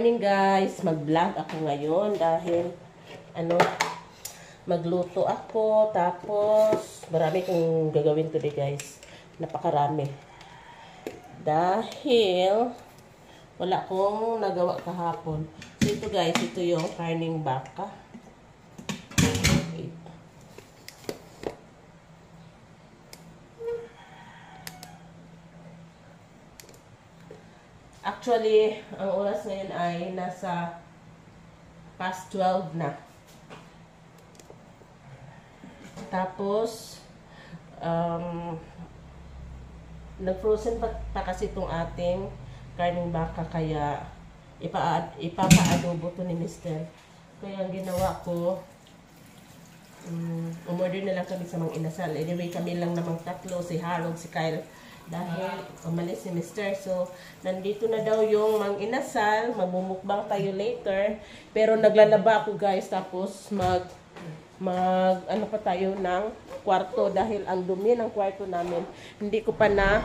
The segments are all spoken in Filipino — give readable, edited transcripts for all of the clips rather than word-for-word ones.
morning guys, mag-vlog ako ngayon dahil magluto ako, tapos marami kong gagawin today guys, napakarami dahil wala akong nagawa kahapon. So ito guys, ito yung karning baka. Actually, ang oras ngayon ay nasa past 12 na. Tapos, nag-frozen pa kasi itong ating karning baka, kaya ipapa-adobo to ni Mr. Kaya ang ginawa ko, umorder na lang kami sa mga inasal. Anyway, kami lang namang tatlo, si Harold, si Kyle, dahil umalis si Mr. So, nandito na daw yung mga inasal. Magmumukbang tayo later. Pero naglalaba ako guys. Tapos ano pa tayo ng kwarto. Dahil ang dumi ng kwarto namin. Hindi ko pa na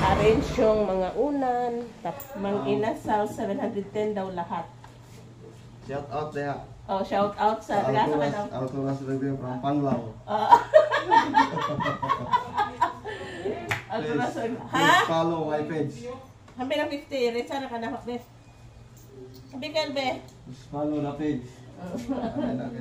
arrange yung mga unan. Tapos mga inasal. 710 daw lahat. Shout out there. Oh, shout out sa Alturas Review from Panglao. Please follow my page. Hambi na 50. Rin sana ka na be. Hambi ka be. Please follow the page.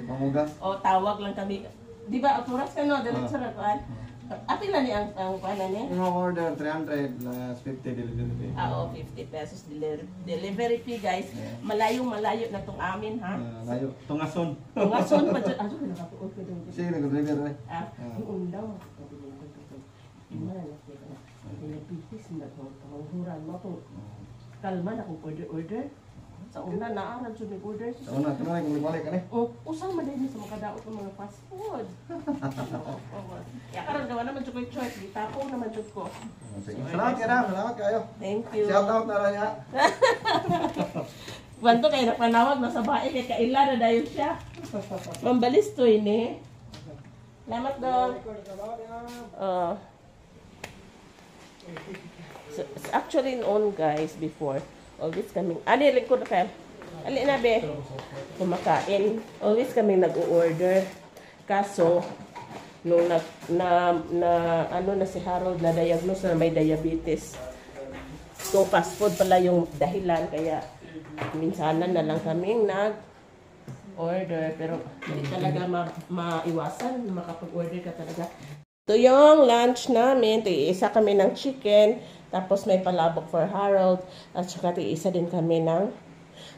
Pamugas. O, tawag lang kami. Di ba, Alturas ka no? Dalit sa nakuan. Apil na niya ang paano niya? Yung order 300 plus 50 delivery fee. Oo, 50 pesos delivery fee guys. Malayo na tong amin ha. Layo. Tungason. Tungason pa dyan. Ano ka nakatuod ka doon? Sige, nag-deliver eh. Yung undaw. Diabetes na ito. Panghuran mo ito. Kalma na kung order. Sa una, naaral siya may order. Sa una, ito na kung balik ka na eh. Usang madali sa makadaot ng mga fast food. Kaya karoon gawa naman siya ko yung choice. Tapong naman siya ko. Salamat ka na. Salamat kayo. Thank you. Shout out na lang niya. Wanto kayo napanawag na sa bae kay kaila na dayon siya. Mambalis to ini. Salamat daw. So, actually noon guys, before always kaming lingkod na kayo. Ali na be. Kumakain. Always kaming nag-order. Kaso nung na si Harold na diagnose na may diabetes. So fast food pala yung dahilan, kaya minsanan na lang kaming nag-order, pero hindi talaga maiwasan na makapag-order ka talaga. Ito yung lunch namin. Isa kami ng chicken. Tapos may palabok for Harold. At saka isa din kami ng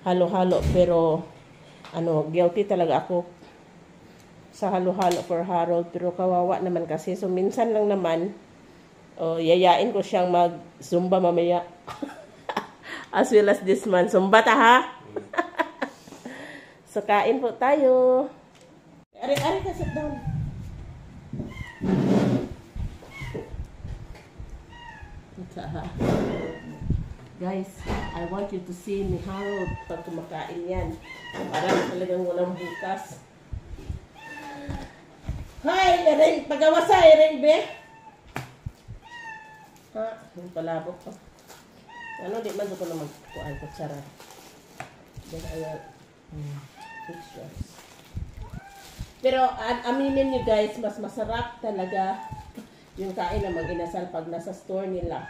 halo-halo. Pero guilty talaga ako sa halo-halo for Harold. Pero kawawa naman kasi. So minsan lang naman, yayain ko siyang mag-zumba mamaya. As well as this man. Zumba ta ha? So kain po tayo. Ari ka, sit down. Guys, I want you to see ni Harold pag kumakain yan. Parang talagang walang bukas. Hi, Ring! Pagawasa, Ring, be! Yung palabok pa. Di man ko naman kuhaan ko tsara. Then pictures. Pero aminin nyo guys, mas masarap talaga yung kain na mag-inasal pag nasa store nila.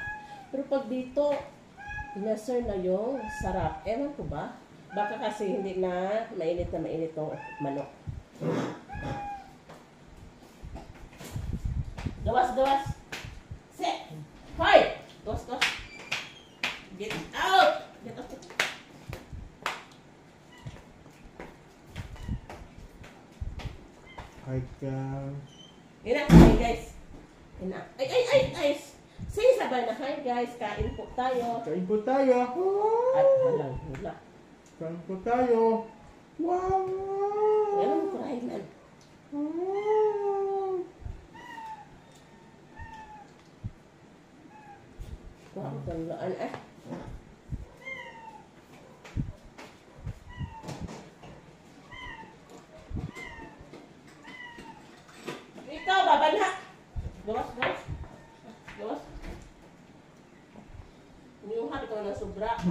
Pero pag dito, inaser na yung sarap. Ewan ko ba? Baka kasi hindi na mainit yung manok. Gawas! Sit! Hoy! Gawas! Get out! Get out! Hi guys. Hi guys. Ay! Say sabay na, hi guys, kain po tayo. Kain po tayo. At wala. Kain po tayo. Wow! Meron ko rin man. Wow, talaan eh. Ikaw, babanha. Gawas. Yung hati ko na sobra.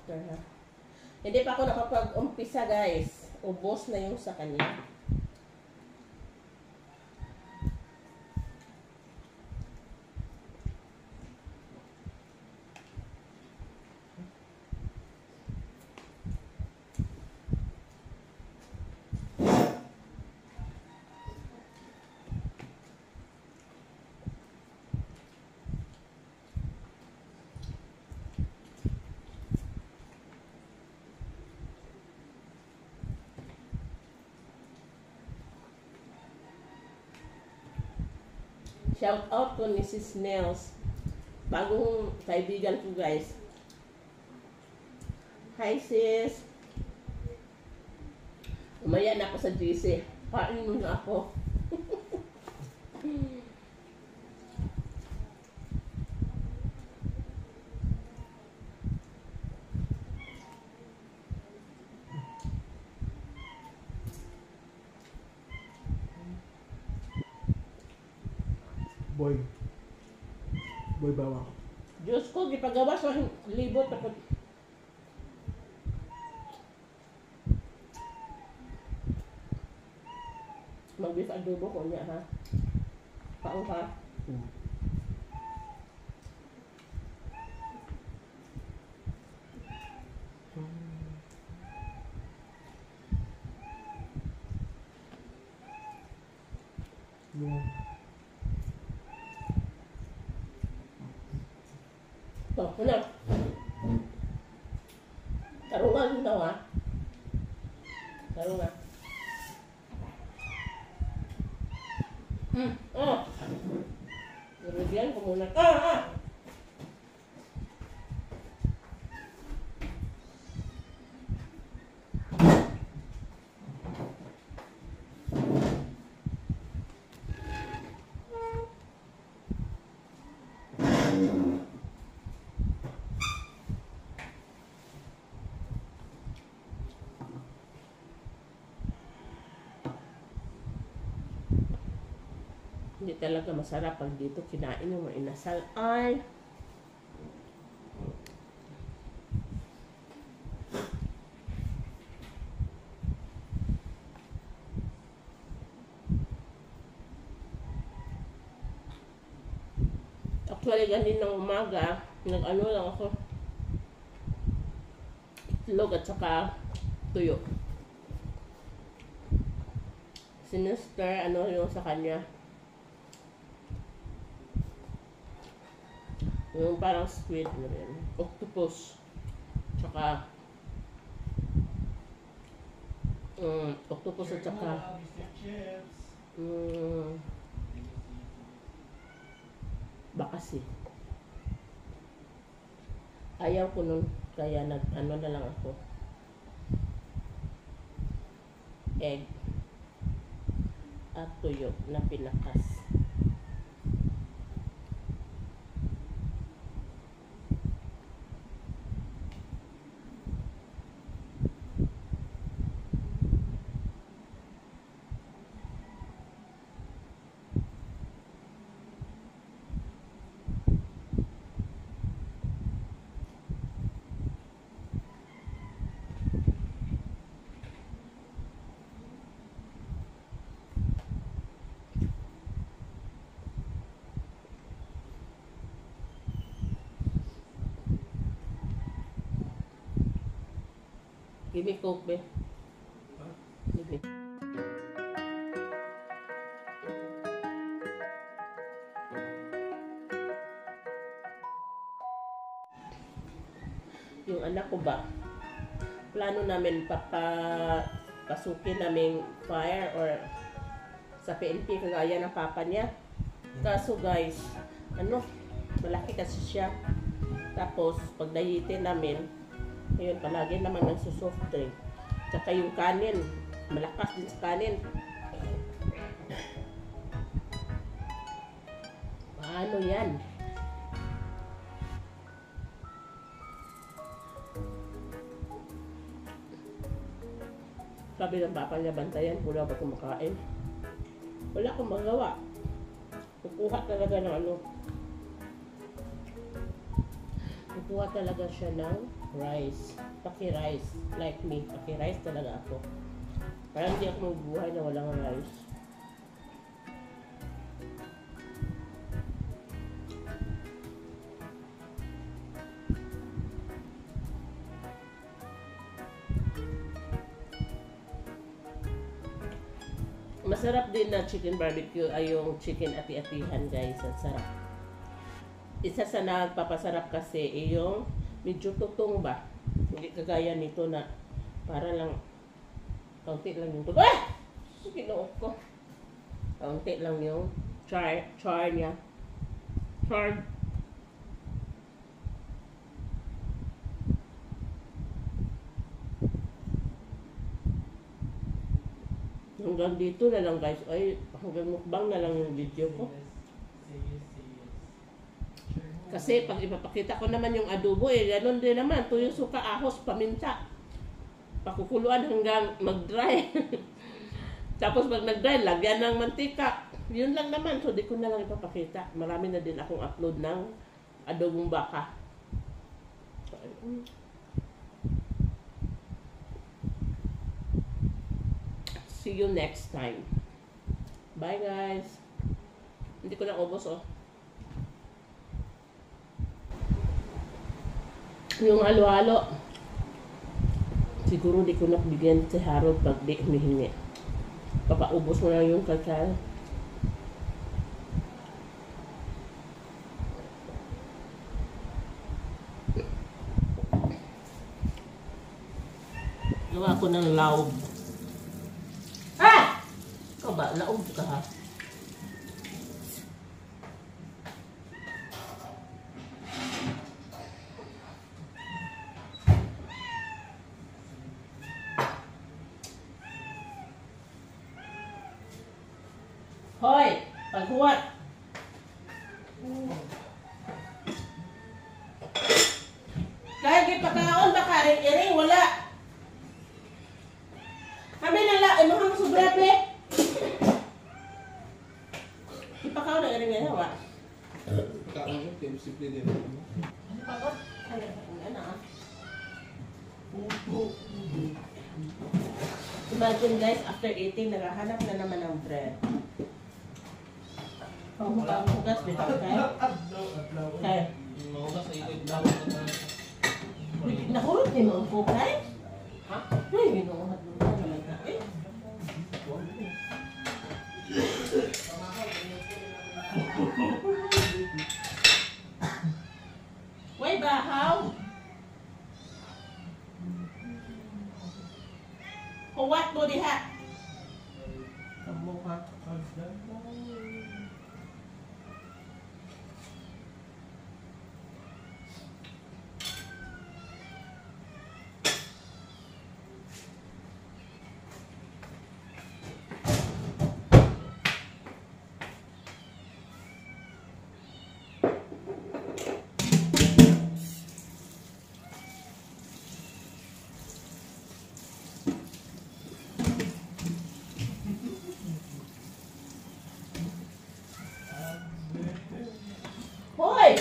after ha. Hindi pa ako nakapag-umpisa guys. Ubos na yung sa kanya. Shout out to Mrs. Nels. Bagong kaibigan ko guys. Hi sis. Umaya na ako sa GC. Kain mo na ako. Boy bawang. Diyos ko, gipagawa sa libot ako. Mag-beef adobo ko niya ha. Paong ka. Oh, una. Tarungan daw ha. Tarungan. Oh. Nilagyan ko muna. Hindi talaga masarap pag dito kinain yung mga inasal. Ay! Actually, ganin ng umaga, nag-ano lang ako. Itlog at saka tuyo. Sinister, ano yung sa kanya. Yung parang squid na rin. Octopus. Tsaka octopus at tsaka bakasi. Ayaw ko nun. Kaya ano na lang ako. Egg. At tuyo na pinakas. Give me Coke, be. Give me. Yung anak ko ba, plano namin pasukin namin fire or sa PNP kagaya ng papa niya. Kaso guys, malaki kasi siya. Tapos, pag dayitin namin, ngayon, palagi naman nagsusoft drink. Tsaka yung kanin. Malakas din sa kanin. Paano yan? Sabi ng papa niya, bantayan, wala ba kumakain? Wala akong magawa. Kukuha talaga ng Kukuha talaga siya ng Rice. Paki-rice. Like me. Paki-rice talaga ako. Parang hindi ako magbuhay na walang rice. Masarap din na chicken barbecue ay yung chicken ati-atihan, guys. Ang sarap. Isa sa nagpapasarap kasi ay yung medyo tutong ba. Hindi kagaya nito na para lang kaunti lang yung tutong. Ah! Kinuot ko. Kaunti lang yung char niya. Char. Hanggang dito na lang, guys. Ay, hanggang mukbang na lang yung video ko. Kasi pag ipapakita ko naman yung adobo, gano'n din naman. Tuyo, suka, ahos, paminta. Pakukuluan hanggang mag-dry. Tapos pag nag-dry, lagyan ng mantika. Yun lang naman. So, di ko na lang ipapakita. Marami na din akong upload ng adobong baka. See you next time. Bye, guys. Hindi ko na ubos, oh. Yung halo-halo. Siguro di ko nakabigyan si Harold pag di humihingi. Papaubos mo na yung kakal. Gawa ko ng laog. Ah! Ikaw ba? Laog ka, ha? Hoy! Paghuwat! Kahit ipakaon ba ka ring-iring, wala! Kami nala, ay mga sobra, pe! Ipakaon na ring-iring, wala? Kakaon, simple din. Ipakaon? Ano ah? Imagine, guys, after eating, naghahanap na naman ng bread. Hugas dito, okay? Okay. Nahulog din mo ang kukay? Ha? Ay, ginuhat mo na naman ka. Way bahaw? Huwat mo diha? Kamu ha? Hoy!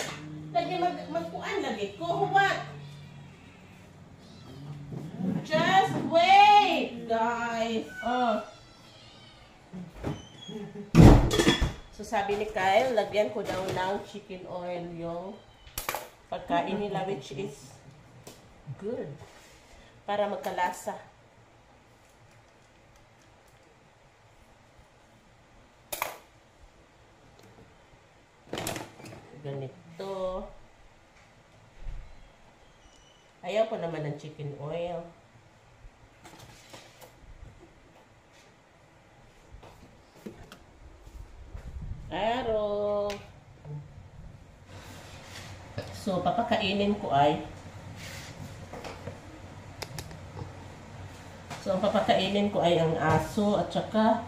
Lagi magpuan lagi ko. Huwag! Just wait, guys. Oh. So sabi ni Kyle, lagyan ko daw ng chicken oil yung pagkain nila, which is good. Para magkalasa. Ganito. Ayaw ko naman ng chicken oil. Aro. So, papakainin ko ay ang papakainin ko ay ang aso at saka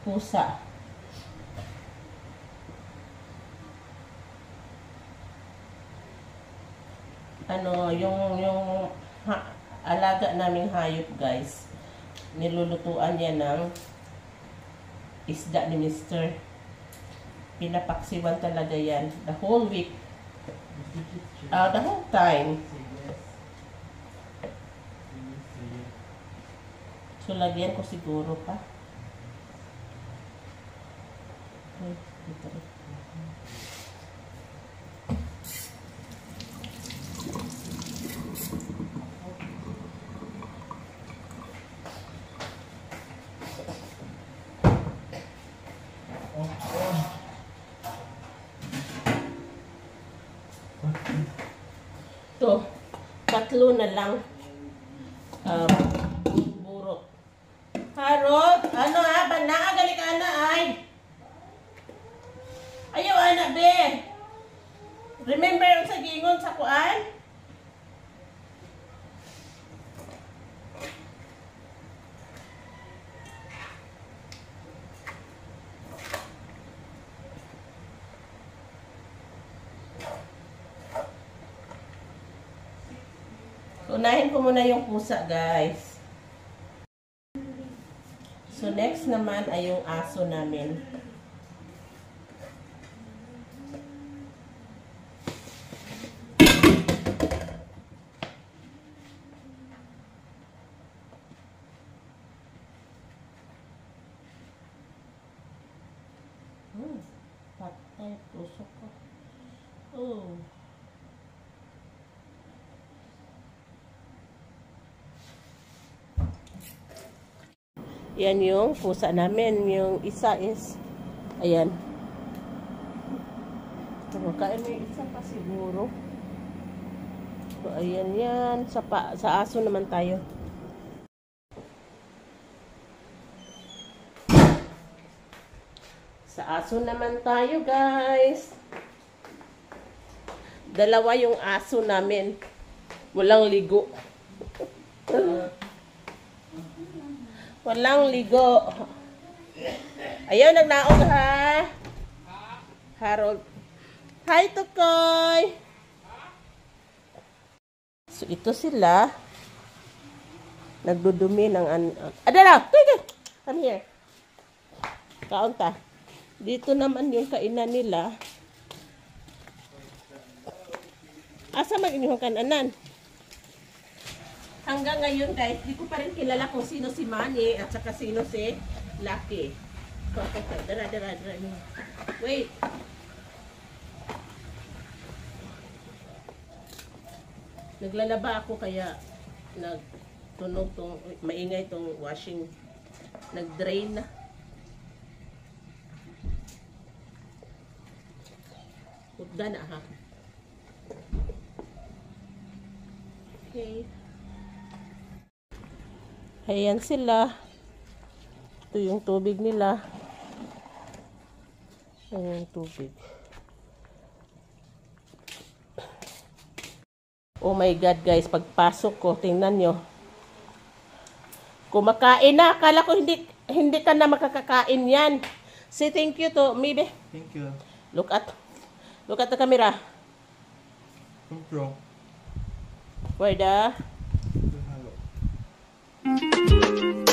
pusa. Yung alaga naming hayop, guys, nilulutuan niya ng isda ni Mr. Pinapaksiwan talaga yan the whole week, the whole time. So, lagyan ko siguro pa. Ay, ito rin. Ito, 3 na lang. Burot. Harot, ano ha? Banaa, gali ka na ay. Ayaw, anak, be. Remember sa gingon sa kuan? Unahin ko muna yung pusa, guys. So, next naman ay yung aso namin. Patay, tusok ko. Oh. Yan yung pusa namin. Yung isa is, ayan. Kain mo yung isa pa siguro. So, ayan yan. Sa aso naman tayo. Sa aso naman tayo, guys. 2 yung aso namin. Walang ligo. Walang ligo. Ayaw, nagnaog ha. Harold. Hi, Tukoy. So, ito sila. Nagdudumi ng... Adala! Come here. Kaunta. Dito naman yung kainan nila. Asa mag-inyong kananan? Hanggang ngayon, guys, di ko pa rin kilala kung sino si Manny at saka sino si Lucky. Dara. Wait. Naglalaba ako kaya nagtunog tong, maingay tong washing. Nag-drain na. Hugda na ha. Okay. Ayan sila. Ito yung tubig nila. Ayan yung tubig. Oh my God, guys. Pagpasok ko, tingnan nyo. Kumakain na. Akala ko hindi ka na makakakain yan. Say thank you to Mibe. Thank you. Look at the camera. Thank you. Where the... Hello.